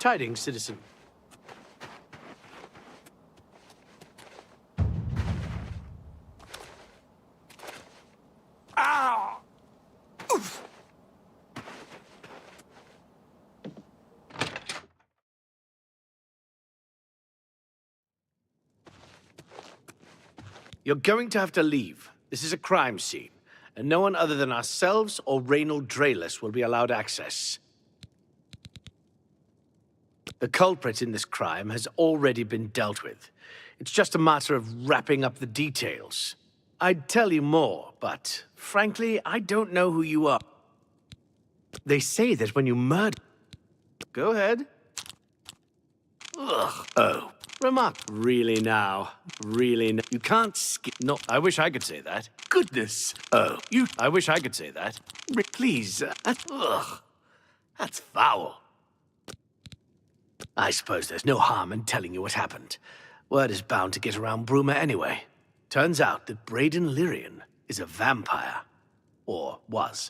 tidings, citizen? Ow! Oof! You're going to have to leave. This is a crime scene, and no one other than ourselves or Reynold Draelus will be allowed access. The culprit in this crime has already been dealt with. It's just a matter of wrapping up the details. I'd tell you more, but frankly, I don't know who you are. They say that when you murder... Go ahead. Ugh. Oh. Remark. Really now? Really now? You can't skip... No, I wish I could say that. Goodness. Oh. You... I wish I could say that. Please. Ugh. That's foul. I suppose there's no harm in telling you what happened. Word is bound to get around Bruma anyway. Turns out that Brayden Lyrian is a vampire. Or was.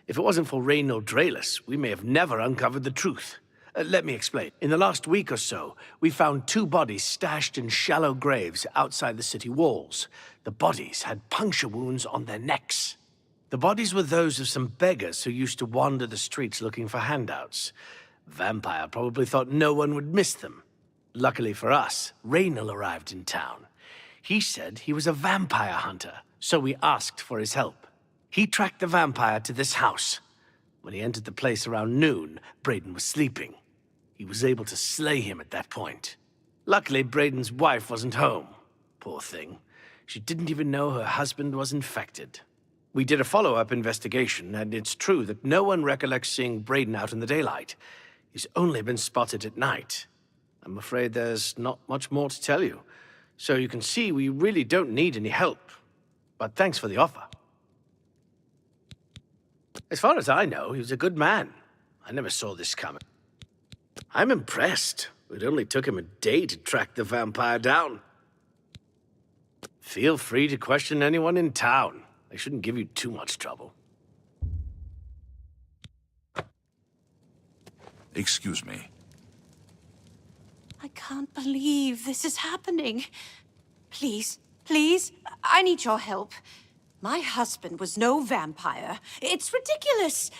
If it wasn't for Reynold Draelus, we may have never uncovered the truth. Let me explain. In the last week or so, we found 2 bodies stashed in shallow graves outside the city walls. The bodies had puncture wounds on their necks. The bodies were those of some beggars who used to wander the streets looking for handouts. Vampire probably thought no one would miss them. Luckily for us, Reynold arrived in town. He said he was a vampire hunter, so we asked for his help. He tracked the vampire to this house. When he entered the place around noon, Brayden was sleeping. He was able to slay him at that point. Luckily, Brayden's wife wasn't home. Poor thing. She didn't even know her husband was infected. We did a follow-up investigation, and it's true that no one recollects seeing Brayden out in the daylight. He's only been spotted at night. I'm afraid there's not much more to tell you. So you can see we really don't need any help. But thanks for the offer. As far as I know, he was a good man. I never saw this coming. I'm impressed. It only took him a day to track the vampire down. Feel free to question anyone in town. They shouldn't give you too much trouble. Excuse me. I can't believe this is happening. Please, please, I need your help. My husband was no vampire. It's ridiculous.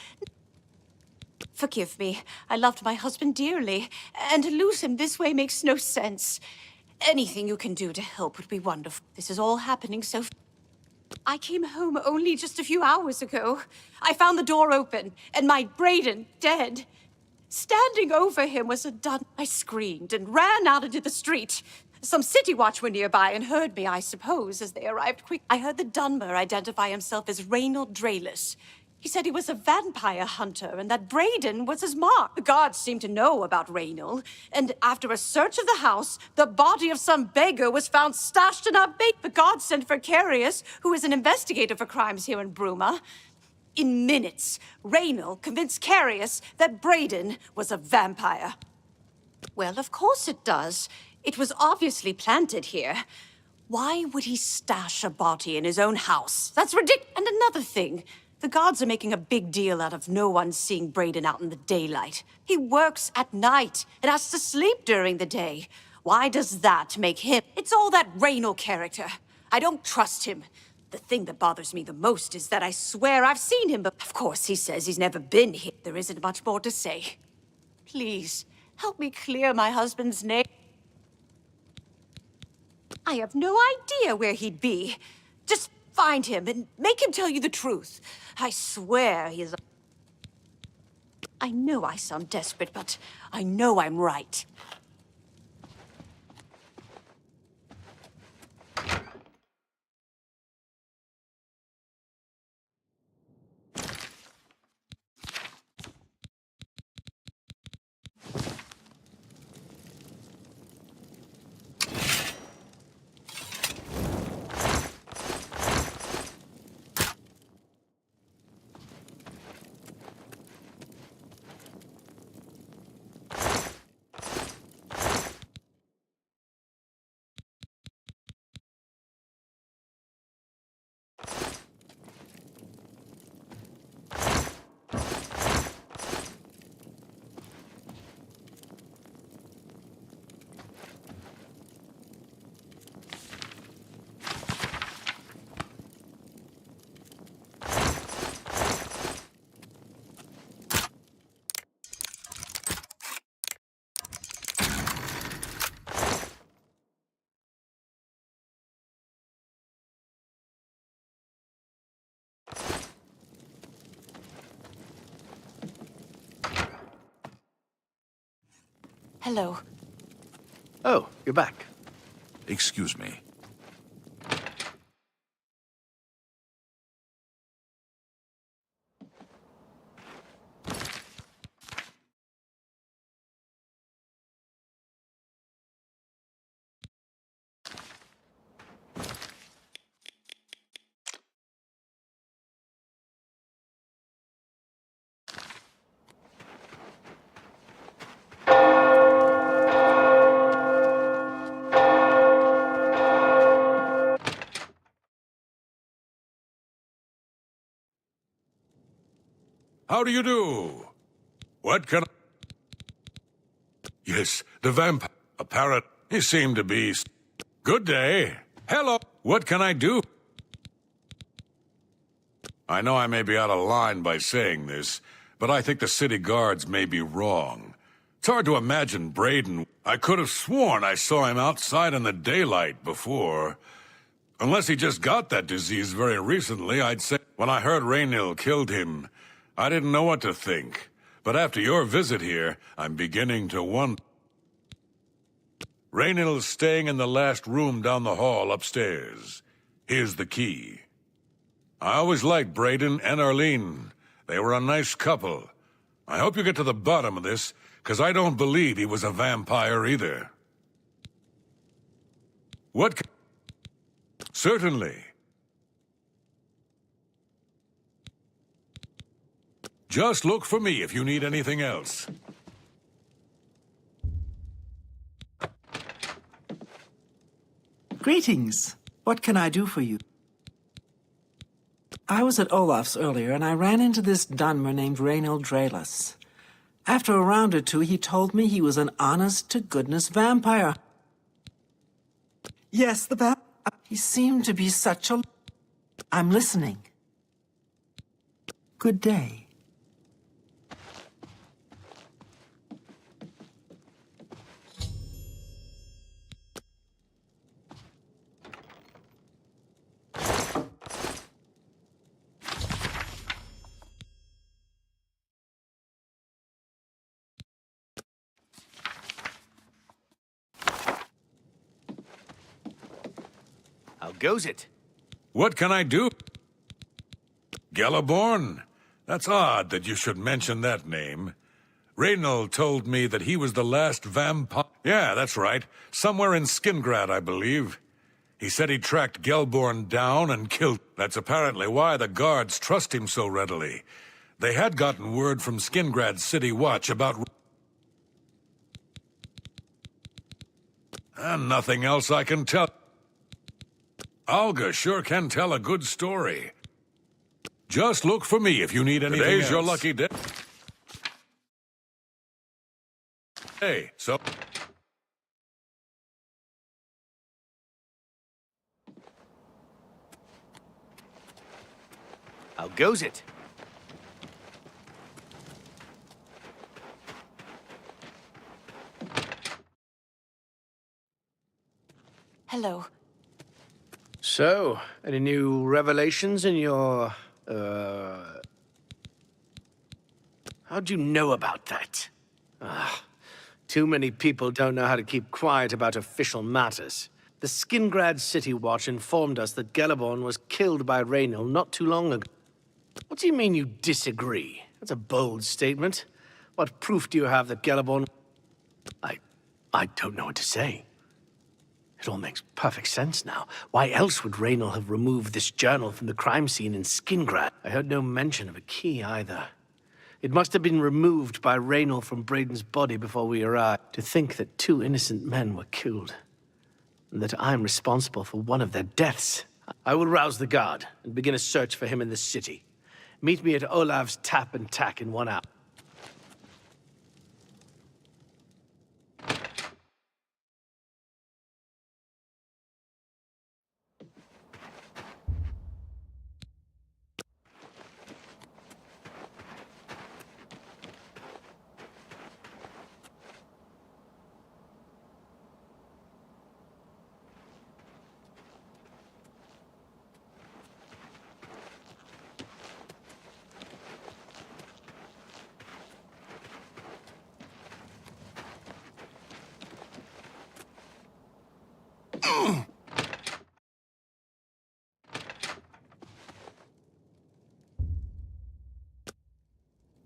Forgive me. I loved my husband dearly, and to lose him this way makes no sense. Anything you can do to help would be wonderful. This is all happening so... I came home only just a few hours ago. I found the door open, and my Brayden dead. Standing over him was a dun... I screamed and ran out into the street. Some city watch were nearby and heard me, I suppose, as they arrived quick. I heard the Dunmer identify himself as Reynold Draelus. He said he was a vampire hunter and that Brayden was his mark. The guards seemed to know about Reynold, and after a search of the house, the body of some beggar was found stashed in our bait. The guards sent for Carius, who is an investigator for crimes here in Bruma. In minutes, Reynold convinced Carius that Brayden was a vampire. Well, of course it does. It was obviously planted here. Why would he stash a body in his own house? That's ridiculous. And another thing, the guards are making a big deal out of no one seeing Brayden out in the daylight. He works at night and has to sleep during the day. Why does that make him? It's all that Reynold character. I don't trust him. The thing that bothers me the most is that I swear I've seen him, but of course he says he's never been here. There isn't much more to say. Please, help me clear my husband's name. I have no idea where he'd be. Just find him and make him tell you the truth. I swear he is... I know I sound desperate, but I know I'm right. Hello. Oh, you're back. Excuse me. How do you do? What can Yes, the vampire. A parrot. He seemed to be... Good day. Hello. What can I do? I know I may be out of line by saying this, but I think the city guards may be wrong. It's hard to imagine Braden. I could have sworn I saw him outside in the daylight before. Unless he just got that disease very recently, I'd say. When I heard Raynil killed him, I didn't know what to think. But after your visit here, I'm beginning to wonder. Raynil's staying in the last room down the hall upstairs. Here's the key. I always liked Braden and Arlene. They were a nice couple. I hope you get to the bottom of this, because I don't believe he was a vampire either. What? Certainly. Just look for me if you need anything else. Greetings. What can I do for you? I was at Olaf's earlier, and I ran into this Dunmer named Raynil Draelos. After a round or two, he told me he was an honest-to-goodness vampire. Yes, the vampire. He seemed to be such a... I'm listening. Good day. How goes it? What can I do? Galaborn? That's odd that you should mention that name. Raynil told me that he was the last vampire. Yeah, that's right. Somewhere in Skingrad, I believe. He said he tracked Gelborn down and killed. That's apparently why the guards trust him so readily. They had gotten word from Skingrad City Watch about... And nothing else I can tell. Olga sure can tell a good story. Just look for me if you need anything else. Today's your lucky day. Hey, so... How goes it? Hello. So, any new revelations in your, How'd you know about that? Too many people don't know how to keep quiet about official matters. The Skingrad City Watch informed us that Galaborn was killed by Raynil not too long ago. What do you mean you disagree? That's a bold statement. What proof do you have that Galaborn... I don't know what to say. It all makes perfect sense now. Why else would Raynil have removed this journal from the crime scene in Skingrad? I heard no mention of a key either. It must have been removed by Raynil from Braden's body before we arrived. To think that 2 innocent men were killed, and that I'm responsible for one of their deaths. I will rouse the guard and begin a search for him in the city. Meet me at Olav's Tap and Tack in 1 hour.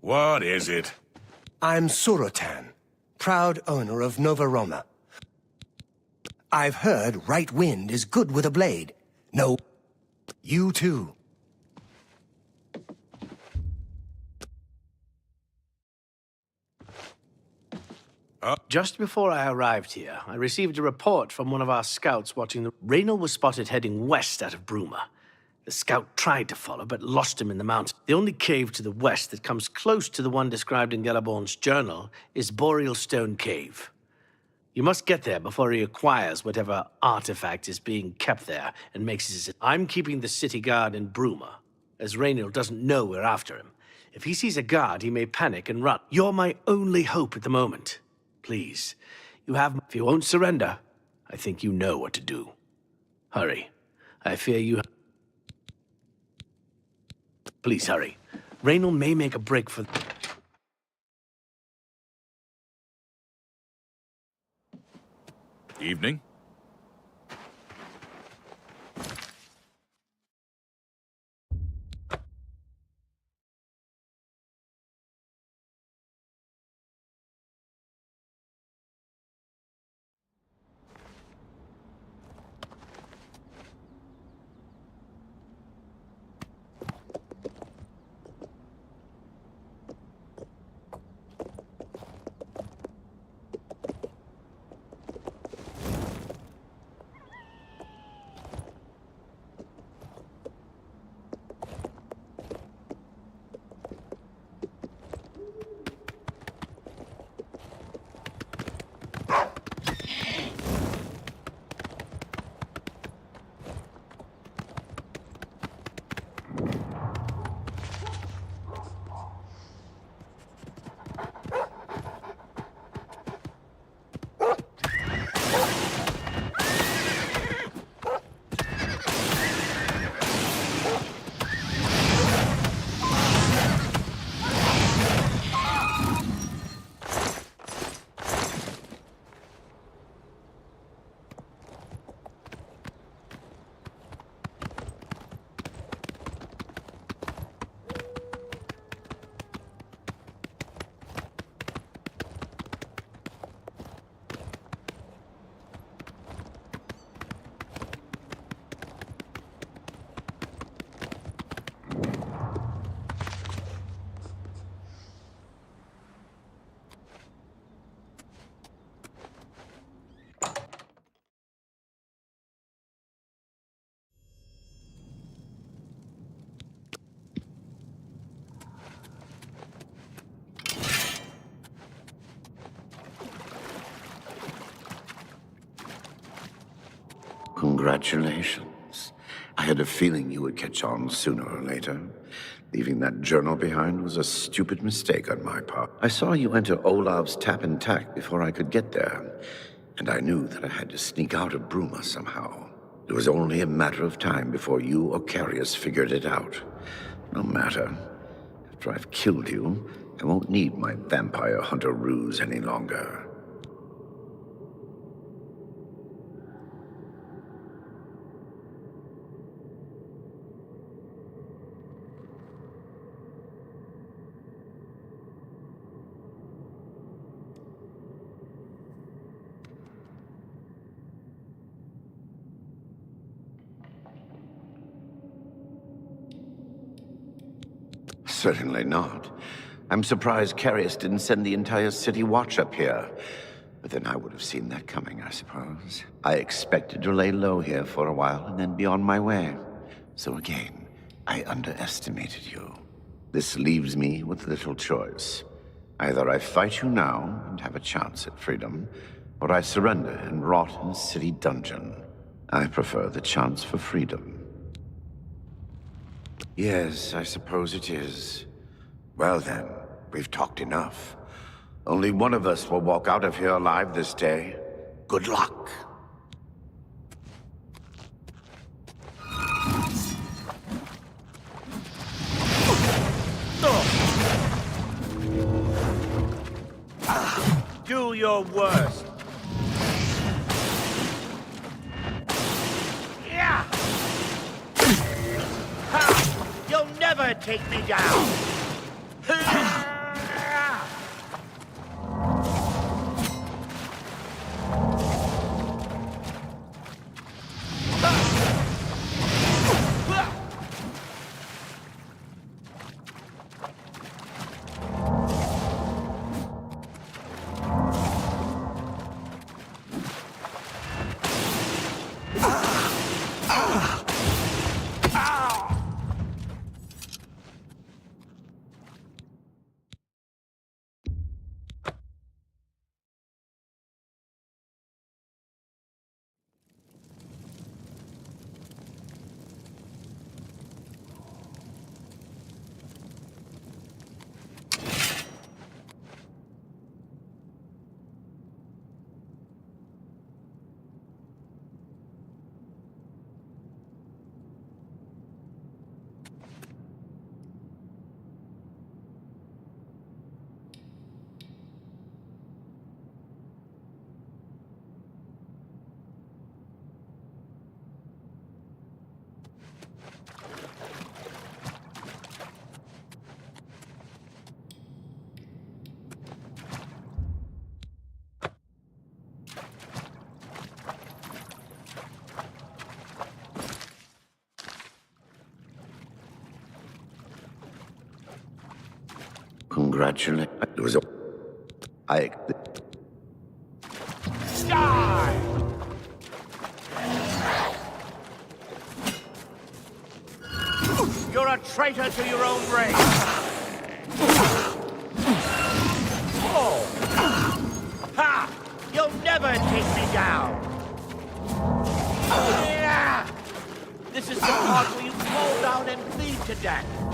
What is it? I'm Surotan, proud owner of Nova Roma. I've heard right wind is good with a blade. No, you too. Just before I arrived here, I received a report from one of our scouts watching the... Raynal was spotted heading west out of Bruma. The scout tried to follow, but lost him in the mountains. The only cave to the west that comes close to the one described in Galaborn's journal is Boreal Stone Cave. You must get there before he acquires whatever artifact is being kept there and makes his... I'm keeping the city guard in Bruma, as Raynal doesn't know we're after him. If he sees a guard, he may panic and run. You're my only hope at the moment. Please, you have... If you won't surrender, I think you know what to do. Hurry. I fear you... Please hurry. Raynal may make a break for... Evening. Congratulations. I had a feeling you would catch on sooner or later. Leaving that journal behind was a stupid mistake on my part. I saw you enter Olav's Tap and Tack before I could get there, and I knew that I had to sneak out of Bruma somehow. It was only a matter of time before you or Carius figured it out. No matter. After I've killed you, I won't need my vampire hunter ruse any longer. Certainly not. I'm surprised Carius didn't send the entire city watch up here. But then I would have seen that coming, I suppose. I expected to lay low here for a while and then be on my way. So again, I underestimated you. This leaves me with little choice. Either I fight you now and have a chance at freedom, or I surrender and rot in a city dungeon. I prefer the chance for freedom. Yes, I suppose it is. Well then, we've talked enough. Only one of us will walk out of here alive this day. Good luck. Do your worst. never take me down! Congratulate. It was a. I. Die! You're a traitor to your own race! Oh! Ha! You'll never take me down! Yeah! This is the part where you fall down and bleed to death!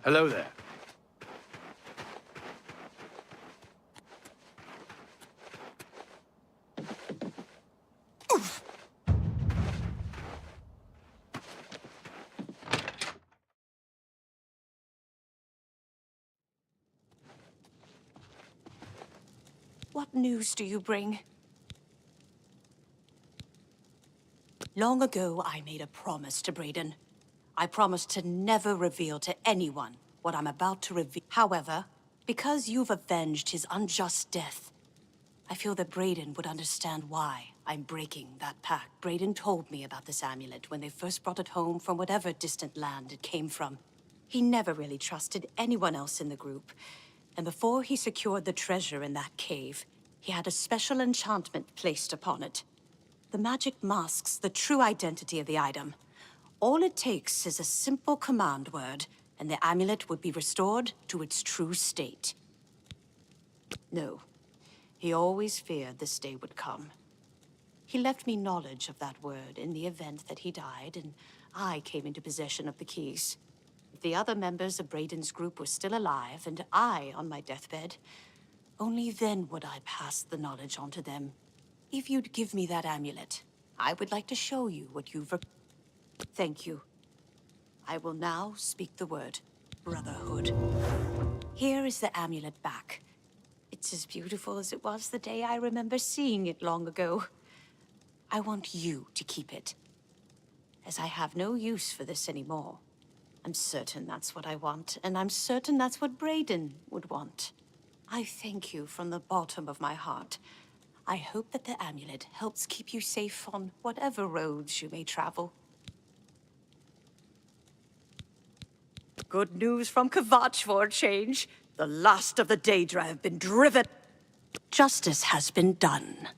Hello there. What news do you bring? Long ago, I made a promise to Brayden. I promised to never reveal to anyone what I'm about to reveal. However, because you've avenged his unjust death, I feel that Brayden would understand why I'm breaking that pact. Brayden told me about this amulet when they first brought it home from whatever distant land it came from. He never really trusted anyone else in the group, and before he secured the treasure in that cave, he had a special enchantment placed upon it. The magic masks the true identity of the item. All it takes is a simple command word, and the amulet would be restored to its true state. No, he always feared this day would come. He left me knowledge of that word in the event that he died, and I came into possession of the keys. If the other members of Brayden's group were still alive, and I on my deathbed, only then would I pass the knowledge on to them. If you'd give me that amulet, I would like to show you what you've... Thank you. I will now speak the word, Brotherhood. Here is the amulet back. It's as beautiful as it was the day I remember seeing it long ago. I want you to keep it, as I have no use for this anymore. I'm certain that's what I want, and I'm certain that's what Brayden would want. I thank you from the bottom of my heart. I hope that the amulet helps keep you safe on whatever roads you may travel. Good news from Kvatch for a change. The last of the Daedra have been driven. Justice has been done.